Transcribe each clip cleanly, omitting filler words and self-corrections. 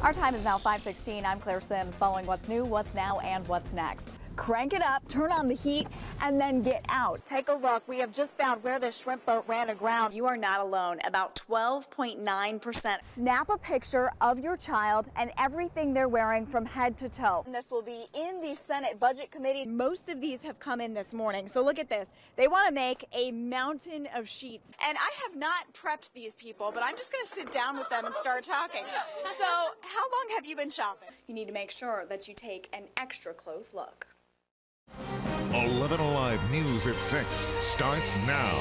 Our time is now 5:16. I'm Claire Sims, following what's new, what's now, and what's next. Crank it up, turn on the heat, and then get out. Take a look. We have just found where the shrimp boat ran aground. You are not alone. About 12.9%. Snap a picture of your child and everything they're wearing from head to toe. And this will be in the Senate Budget Committee. Most of these have come in this morning. So look at this. They want to make a mountain of sheets. And I have not prepped these people, but I'm just going to sit down with them and start talking. So how long have you been shopping? You need to make sure that you take an extra close look. 11 Alive News at 6 starts now.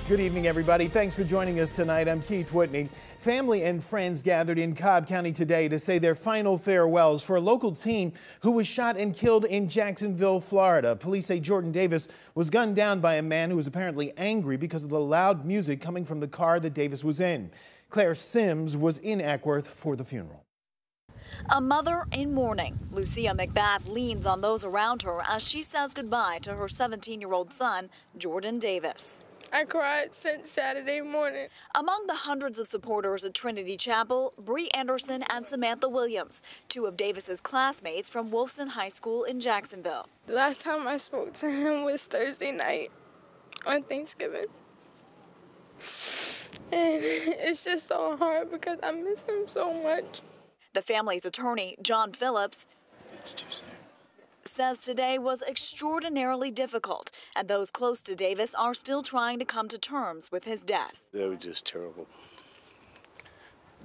Good evening, everybody. Thanks for joining us tonight. I'm Keith Whitney. Family and friends gathered in Cobb County today to say their final farewells for a local teen who was shot and killed in Jacksonville, Florida. Police say Jordan Davis was gunned down by a man who was apparently angry because of the loud music coming from the car that Davis was in. Claire Sims was in Ackworth for the funeral. A mother in mourning. Lucia McBath leans on those around her as she says goodbye to her 17-year-old son, Jordan Davis. I cried since Saturday morning. Among the hundreds of supporters at Trinity Chapel, Bree Anderson and Samantha Williams, two of Davis's classmates from Wolfson High School in Jacksonville. The last time I spoke to him was Thursday night on Thanksgiving. And it's just so hard because I miss him so much. The family's attorney, John Phillips, says today was extraordinarily difficult, and those close to Davis are still trying to come to terms with his death. That was just terrible.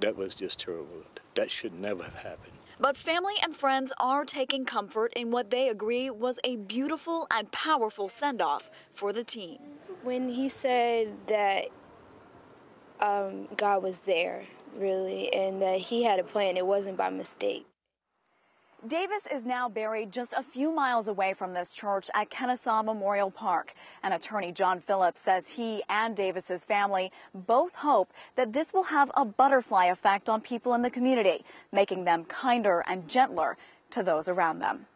That was just terrible. That should never have happened. But family and friends are taking comfort in what they agree was a beautiful and powerful send-off for the teen. When he said that God was there, really, and that he had a plan, it wasn't by mistake. Davis is now buried just a few miles away from this church at Kennesaw Memorial Park. And attorney John Phillips says he and Davis's family both hope that this will have a butterfly effect on people in the community, making them kinder and gentler to those around them.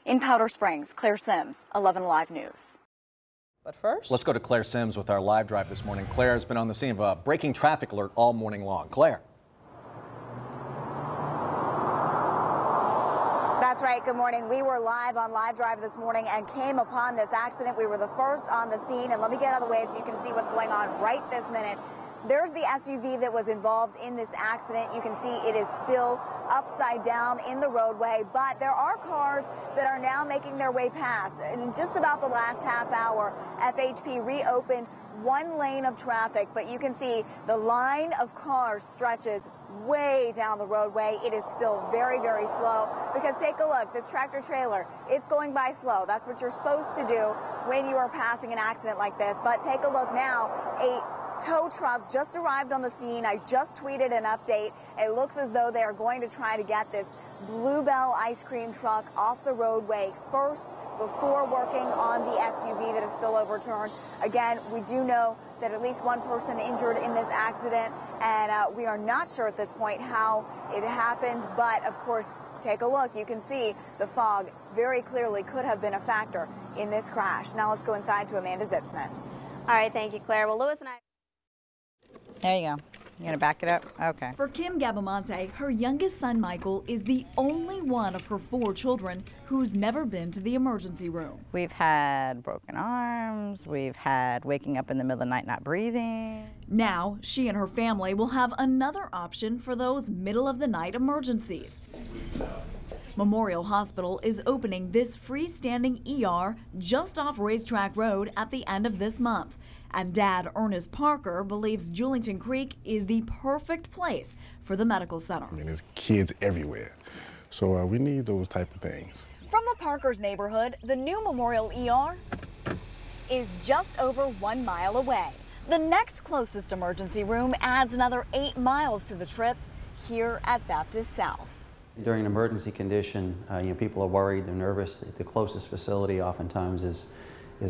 In Powder Springs, Claire Sims, 11 Alive News. But first, let's go to Claire Sims with our live drive this morning. Claire has been on the scene of a breaking traffic alert all morning long. Claire. That's right. Good morning. We were live on Live Drive this morning and came upon this accident. We were the first on the scene. And let me get out of the way so you can see what's going on right this minute. There's the SUV that was involved in this accident. You can see it is still upside down in the roadway, but there are cars that are now making their way past. In just about the last half hour, FHP reopened one lane of traffic, but you can see the line of cars stretches way down the roadway. It is still very, very slow because take a look, this tractor trailer, it's going by slow. That's what you're supposed to do when you are passing an accident like this. But take a look now, a tow truck just arrived on the scene. I just tweeted an update. It looks as though they are going to try to get this Bluebell ice cream truck off the roadway first before working on the SUV that is still overturned. Again, we do know that at least one person injured in this accident, and we are not sure at this point how it happened, but of course, take a look. You can see the fog very clearly could have been a factor in this crash. Now let's go inside to Amanda Zitzman. All right, thank you, Claire. Well, Lewis and I... there you go. You're going to back it up? Okay. For Kim Gabamonte, her youngest son, Michael, is the only one of her 4 children who's never been to the emergency room. We've had broken arms. We've had waking up in the middle of the night not breathing. Now, she and her family will have another option for those middle-of-the-night emergencies. Memorial Hospital is opening this freestanding ER just off Racetrack Road at the end of this month. And Dad, Ernest Parker, believes Julington Creek is the perfect place for the medical center. I mean, there's kids everywhere, so we need those type of things. From the Parkers neighborhood, the new Memorial ER is just over 1 mile away. The next closest emergency room adds another 8 miles to the trip here at Baptist South. During an emergency condition, people are worried, they're nervous. The closest facility oftentimes is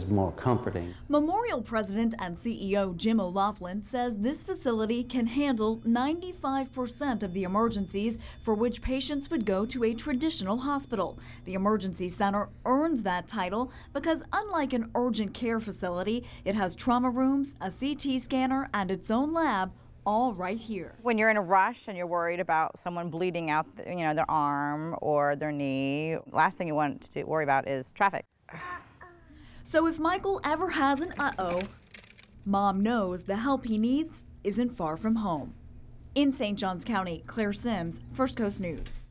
more comforting. Memorial President and CEO Jim O'Laughlin says this facility can handle 95% of the emergencies for which patients would go to a traditional hospital. The emergency center earns that title because unlike an urgent care facility, it has trauma rooms, a CT scanner, and its own lab, all right here. When you're in a rush and you're worried about someone bleeding out, their arm or their knee, last thing you want to worry about is traffic. So if Michael ever has an uh-oh, Mom knows the help he needs isn't far from home. In St. Johns County, Claire Sims, First Coast News.